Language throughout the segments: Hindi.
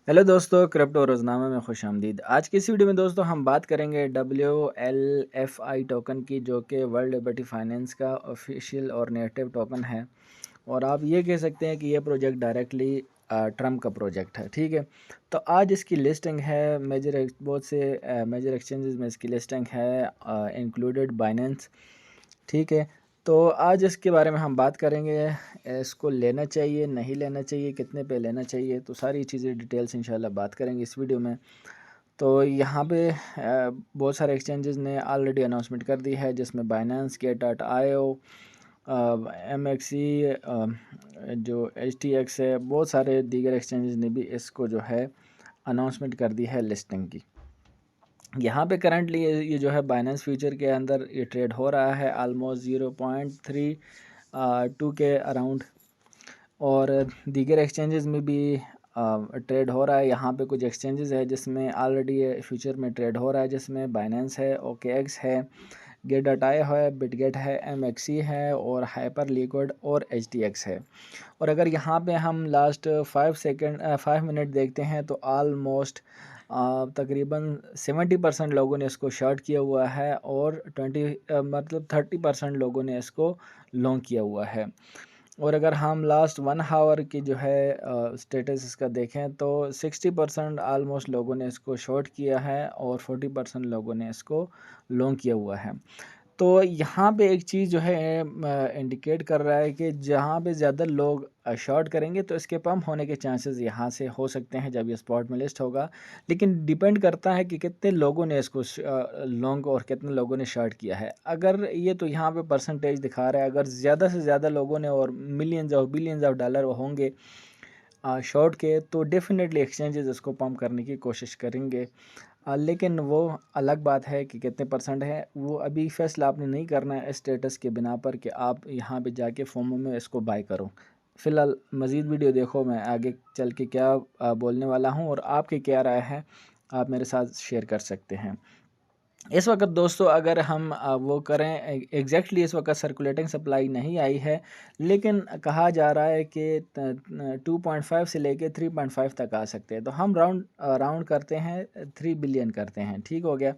हेलो दोस्तों, क्रिप्टो रोज़नामा में खुश आमदीद। आज की इस वीडियो में दोस्तों हम बात करेंगे WLFI टोकन की, जो कि वर्ल्ड लिबर्टी फाइनेंस का ऑफिशियल और नेटिव टोकन है। और आप ये कह सकते हैं कि ये प्रोजेक्ट डायरेक्टली ट्रम्प का प्रोजेक्ट है। ठीक है, तो आज इसकी लिस्टिंग है बहुत से मेजर एक्सचेंजेस में इसकी लिस्टिंग है, इंक्लूडेड बाइनेंस। ठीक है, तो आज इसके बारे में हम बात करेंगे। इसको लेना चाहिए, नहीं लेना चाहिए, कितने पे लेना चाहिए, तो सारी चीज़ें डिटेल्स इंशाल्लाह बात करेंगे इस वीडियो में। तो यहाँ पे बहुत सारे एक्सचेंजेस ने ऑलरेडी अनाउंसमेंट कर दी है, जिसमें बाइनेंस, गेट.io, MXC, जो HTX है, बहुत सारे दीगर एक्सचेंजेस ने भी इसको जो है अनाउंसमेंट कर दी है लिस्टिंग की। यहाँ पे करंटली ये जो है बाइनेंस फ्यूचर के अंदर ये ट्रेड हो रहा है ऑलमोस्ट 0.32 के अराउंड। और दीगर एक्सचेंजेस में भी ट्रेड हो रहा है। यहाँ पे कुछ एक्सचेंजेस है जिसमें ऑलरेडी ये फ्यूचर में ट्रेड हो रहा है, जिसमें बाइनेंस है, OKX है, गेट.io है, बिटगेट है, MXC है और हाइपर लिक्विड और HTX है। और अगर यहाँ पे हम लास्ट 5 मिनट देखते हैं तो ऑलमोस्ट तकरीबन 70% लोगों ने इसको शॉर्ट किया हुआ है और 30% लोगों ने इसको लॉन्ग किया हुआ है। और अगर हम लास्ट 1 आवर की जो है स्टेटस इसका देखें तो 60% आलमोस्ट लोगों ने इसको शॉर्ट किया है और 40% लोगों ने इसको लॉन्ग किया हुआ है। तो यहाँ पे एक चीज़ जो है इंडिकेट कर रहा है कि जहाँ पे ज़्यादा लोग शॉर्ट करेंगे तो इसके पम्प होने के चांसेस यहाँ से हो सकते हैं जब ये स्पॉट में लिस्ट होगा। लेकिन डिपेंड करता है कि कितने लोगों ने इसको लॉन्ग और कितने लोगों ने शॉर्ट किया है। अगर ये तो यहाँ पे परसेंटेज दिखा रहा है, अगर ज़्यादा से ज़्यादा लोगों ने और millions of billions of dollar होंगे शॉर्ट के, तो डेफिनेटली एक्सचेंजेस इसको पम्प करने की कोशिश करेंगे। लेकिन वो अलग बात है कि कितने परसेंट है, वो अभी फैसला आपने नहीं करना है स्टेटस के बिना पर कि आप यहाँ पे जाके फोमो में इसको बाय करो। फ़िलहाल मज़ीद वीडियो देखो, मैं आगे चल के क्या बोलने वाला हूँ और आपकी क्या राय है, आप मेरे साथ शेयर कर सकते हैं। इस वक्त दोस्तों अगर हम वो करें, एग्जैक्टली इस वक्त सर्कुलेटिंग सप्लाई नहीं आई है, लेकिन कहा जा रहा है कि 2.5 से लेके 3.5 तक आ सकते हैं। तो हम राउंड करते हैं, 3 बिलियन करते हैं। ठीक हो गया।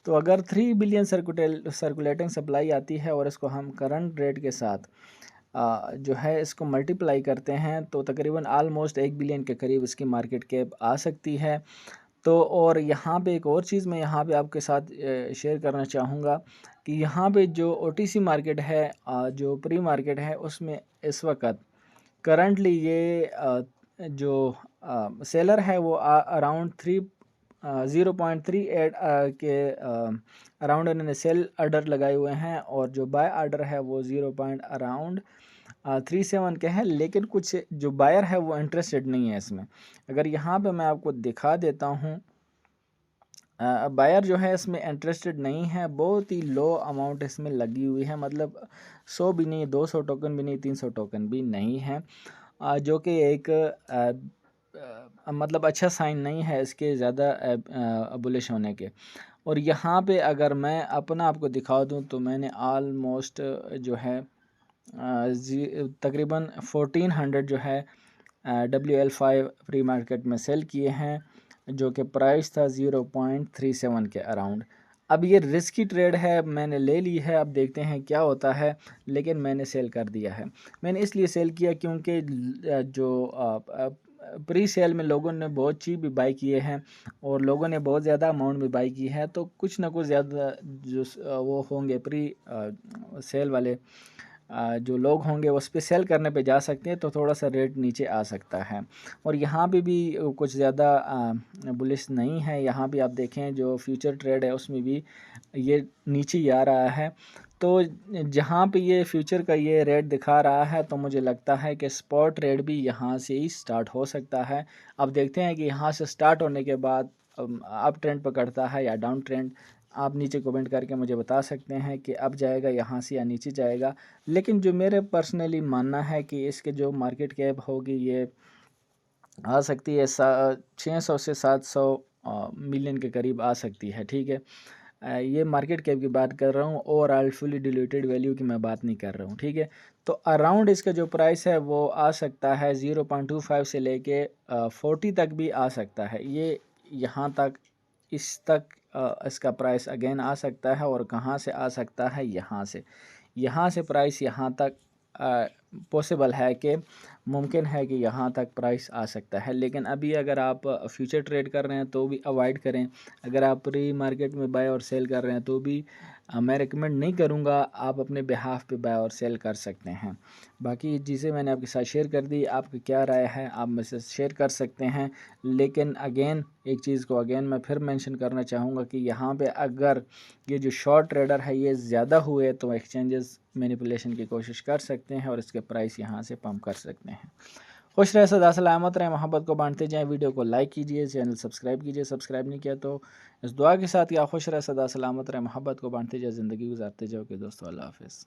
तो अगर 3 बिलियन सर्कुलेटिंग सप्लाई आती है और इसको हम करंट रेट के साथ जो है इसको मल्टीप्लाई करते हैं तो तकरीबन आलमोस्ट 1 बिलियन के करीब इसकी मार्केट कैप आ सकती है। तो और यहाँ पे एक और चीज़ मैं यहाँ पे आपके साथ शेयर करना चाहूँगा कि यहाँ पे जो OTC मार्केट है, जो प्री मार्केट है, उसमें इस वक्त करंटली ये जो सेलर है वो अराउंड 0.38 के अराउंड इन्होंने सेल ऑर्डर लगाए हुए हैं और जो बाय ऑर्डर है वो 0.37 के हैं। लेकिन कुछ जो बायर है वो इंटरेस्टेड नहीं है इसमें। अगर यहाँ पे मैं आपको दिखा देता हूँ, बायर जो है इसमें इंटरेस्टेड नहीं है, बहुत ही लो अमाउंट इसमें लगी हुई है, मतलब 100 भी नहीं, 200 टोकन भी नहीं, 300 टोकन भी नहीं है, जो कि एक मतलब अच्छा साइन नहीं है इसके ज़्यादा बुलिश होने के। और यहाँ पे अगर मैं अपना आपको दिखा दूँ तो मैंने आलमोस्ट जो है तकरीबन 1400 जो है WL5 प्री मार्केट में सेल किए हैं, जो कि प्राइस था 0.37 के अराउंड। अब ये रिस्की ट्रेड है, मैंने ले ली है, अब देखते हैं क्या होता है, लेकिन मैंने सेल कर दिया है। मैंने इसलिए सेल किया क्योंकि जो प्री सेल में लोगों ने बहुत चीप भी बाई किए हैं और लोगों ने बहुत ज़्यादा अमाउंट में बाई की है, तो कुछ ना कुछ ज़्यादा जो वो होंगे प्री सेल वाले जो लोग होंगे उस पर सेल करने पे जा सकते हैं, तो थोड़ा सा रेट नीचे आ सकता है। और यहाँ पे भी कुछ ज़्यादा बुलिश नहीं है। यहाँ भी आप देखें जो फ्यूचर ट्रेड है उसमें भी ये नीचे ही आ रहा है। तो जहाँ पे ये फ्यूचर का ये रेट दिखा रहा है तो मुझे लगता है कि स्पॉट रेट भी यहाँ से ही स्टार्ट हो सकता है। अब देखते हैं कि यहाँ से स्टार्ट होने के बाद अप ट्रेंड पकड़ता है या डाउन ट्रेंड। आप नीचे कमेंट करके मुझे बता सकते हैं कि अब जाएगा यहाँ से या नीचे जाएगा। लेकिन जो मेरे पर्सनली मानना है कि इसके जो मार्केट कैप होगी ये आ सकती है 600 से 700 मिलियन के करीब आ सकती है। ठीक है, ये मार्केट कैप की बात कर रहा हूँ, ओवरऑल फुली डिल्यूटेड वैल्यू की मैं बात नहीं कर रहा हूँ, ठीक है। तो अराउंड इसका जो प्राइस है वो आ सकता है 0.25 से लेके 40 तक भी आ सकता है। ये यहाँ तक, इस तक इसका प्राइस अगेन आ सकता है। और कहाँ से आ सकता है? यहाँ से प्राइस यहाँ तक पॉसिबल है कि मुमकिन है कि यहाँ तक प्राइस आ सकता है। लेकिन अभी अगर आप फ्यूचर ट्रेड कर रहे हैं तो भी अवॉइड करें। अगर आप प्री मार्केट में बाय और सेल कर रहे हैं तो भी मैं रिकमेंड नहीं करूँगा। आप अपने बिहाफ पे बाय और सेल कर सकते हैं। बाकी चीज़ें मैंने आपके साथ शेयर कर दी। आपकी क्या राय है आप मुझसे शेयर कर सकते हैं। लेकिन अगेन एक चीज़ को अगेन मैं फिर मेंशन करना चाहूँगा कि यहाँ पे अगर ये जो शॉर्ट ट्रेडर है ये ज़्यादा हुए तो एक्सचेंजेस मैनिपुलेशन की कोशिश कर सकते हैं और इसके प्राइस यहाँ से पंप कर सकते हैं। खुश रहे, सदा सलामत रहे, मोहब्बत को बांटते जाएं। वीडियो को लाइक कीजिए, चैनल सब्सक्राइब कीजिए, सब्सक्राइब नहीं किया तो इस दुआ के साथ या खुश रहे, सदा सलामत रहे, मोहब्बत को बांटते जाए, ज़िंदगी गुजारते जाओ कि दोस्तों अल्लाह हाफ़िज़।